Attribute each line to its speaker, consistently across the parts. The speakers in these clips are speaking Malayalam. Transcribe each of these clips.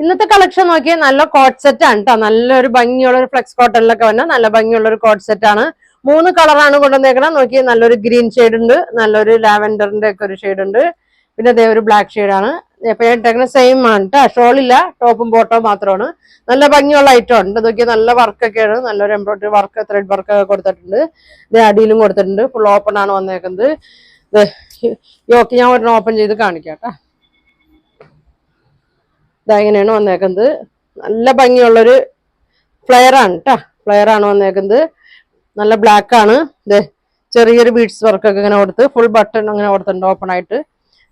Speaker 1: ഇന്നത്തെ കളക്ഷൻ നോക്കിയാൽ നല്ല കോട്ട് സെറ്റ് ആണ് കേട്ടോ. നല്ലൊരു ഭംഗിയുള്ള ഒരു ഫ്ലെക്സ് കോട്ടണിലൊക്കെ വന്ന നല്ല ഭംഗിയുള്ള ഒരു കോട്ട് സെറ്റ് ആണ്. 3 കളറാണ് കൊണ്ടുവന്നേക്കണം. നോക്കി നല്ലൊരു ഗ്രീൻ ഷെയ്ഡ് ഉണ്ട്, നല്ലൊരു ലാവൻഡറിന്റെ ഒക്കെ ഒരു ഷെയ്ഡ് ഉണ്ട്, പിന്നെ അതേ ഒരു ബ്ലാക്ക് ഷെയ്ഡാണ്. ഇട്ടേക്കുന്ന സെയിം ആണ് കേട്ടോ. ഷോളില്ല, ടോപ്പും ബോട്ടവും മാത്രമാണ്. നല്ല ഭംഗിയുള്ള ഐറ്റം ഉണ്ട്. നോക്കിയാൽ നല്ല വർക്കൊക്കെയാണ്, നല്ലൊരു എംബ്രോയിഡറി വർക്ക്, ത്രെഡ് വർക്ക് ഒക്കെ കൊടുത്തിട്ടുണ്ട്. ഇത് അടിയിലും കൊടുത്തിട്ടുണ്ട്. ഫുൾ ഓപ്പൺ ആണ് വന്നേക്കുന്നത്. യോക്ക് ഞാൻ ഒരെണ്ണം ഓപ്പൺ ചെയ്ത് കാണിക്കാം കേട്ടോ. ഇതെങ്ങനെയാണ് വന്നേക്കുന്നത്. നല്ല ഭംഗിയുള്ളൊരു ഫ്ലെയർ ആണ് കേട്ടോ. ഫ്ലെയർ ആണ് വന്നേക്കുന്നത്. നല്ല ബ്ലാക്ക് ആണ്. ഇത് ചെറിയൊരു ബീഡ്സ് വർക്കൊക്കെ ഇങ്ങനെ കൊടുത്ത് ഫുൾ ബട്ടൺ അങ്ങനെ കൊടുത്തിട്ടുണ്ട് ഓപ്പൺ ആയിട്ട്.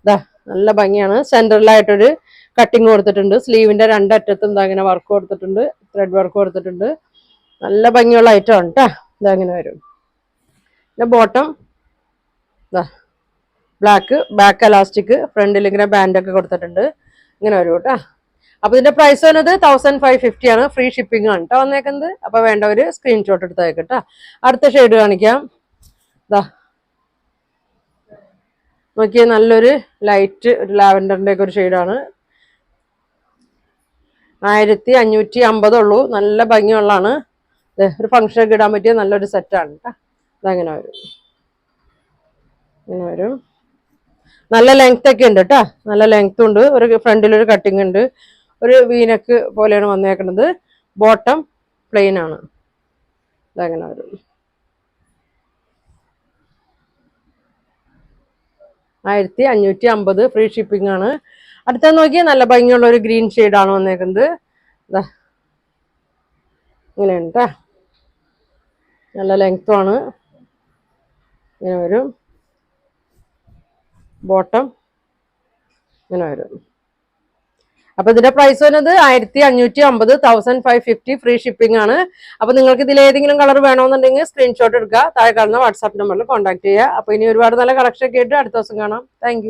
Speaker 1: ഇതാ നല്ല ഭംഗിയാണ്. സെന്ററിലായിട്ടൊരു കട്ടിങ് കൊടുത്തിട്ടുണ്ട്. സ്ലീവിന്റെ രണ്ടറ്റത്തും ഇതാ ഇങ്ങനെ വർക്ക് കൊടുത്തിട്ടുണ്ട്, ത്രെഡ് വർക്ക് കൊടുത്തിട്ടുണ്ട്. നല്ല ഭംഗിയുള്ള ഐറ്റം ആണ് കേട്ടോ. ഇതങ്ങനെ വരും. പിന്നെ ബോട്ടം ഇതാ ബ്ലാക്ക്, ബാക്ക് എലാസ്റ്റിക്, ഫ്രണ്ടിൽ ഇങ്ങനെ ബാൻഡൊക്കെ കൊടുത്തിട്ടുണ്ട്. ഇങ്ങനെ വരും കേട്ടോ. അപ്പൊ ഇതിന്റെ പ്രൈസ് വരുന്നത് 1550 ആണ്. ഫ്രീ ഷിപ്പിംഗ് ആണ് കേട്ടോ വന്നേക്കുന്നത്. അപ്പൊ വേണ്ടവര് സ്ക്രീൻഷോട്ട് എടുത്തേക്കട്ടോ. അടുത്ത ഷെയ്ഡ് കാണിക്കാം. ഇതാ നോക്കിയാൽ നല്ലൊരു ലൈറ്റ് ഒരു ലാവൻഡറിന്റെ ഒക്കെ ഒരു ഷെയ്ഡാണ്. 1550 ഉള്ളൂ. നല്ല ഭംഗിയുള്ളതാണ്. ഒരു ഫംഗ്ഷനൊക്കെ ഇടാൻ പറ്റിയ നല്ലൊരു സെറ്റാണ് കേട്ടോ. ഇതങ്ങനെ വരും. ഇങ്ങനെ വരും. നല്ല ലെങ്ത് ഒക്കെ ഉണ്ട് കേട്ടോ. നല്ല ലെങ്ത് ഉണ്ട്. ഒരു ഫ്രണ്ടിലൊരു കട്ടിങ് ഉണ്ട്. ഒരു വീനക്ക് പോലെയാണ് വന്നേക്കുന്നത്. ബോട്ടം പ്ലെയിൻ ആണ്. ഇതങ്ങനെ വരും. 1550 ഫ്രീ ഷിപ്പിംഗ് ആണ്. അടുത്ത നോക്കിയാൽ നല്ല ഭംഗിയുള്ള ഒരു ഗ്രീൻ ഷെയ്ഡാണ് വന്നേക്കുന്നത്. ഇങ്ങനെയാണ് കേട്ടോ. നല്ല ലെങ്ത്തും ആണ്. ഇങ്ങനെ വരും. ബോട്ടം ഇങ്ങനെ വരും. അപ്പൊ ഇതിന്റെ പ്രൈസ് വരുന്നത് 1550, 1550 ഫ്രീ ഷിപ്പിംഗ് ആണ്. അപ്പൊ നിങ്ങൾക്ക് ഇതിൽ ഏതെങ്കിലും കളർ വേണമെന്നുണ്ടെങ്കിൽ സ്ക്രീൻഷോട്ട് എടുക്കുക. താഴെ കാണുന്ന വാട്സാപ്പ് നമ്പറിൽ കോൺടാക്ട് ചെയ്യുക. അപ്പൊ ഇനി ഒരുപാട് നല്ല കളക്ഷൻ ഒക്കെ ആയിട്ട് അടുത്ത ദിവസം കാണാം. താങ്ക്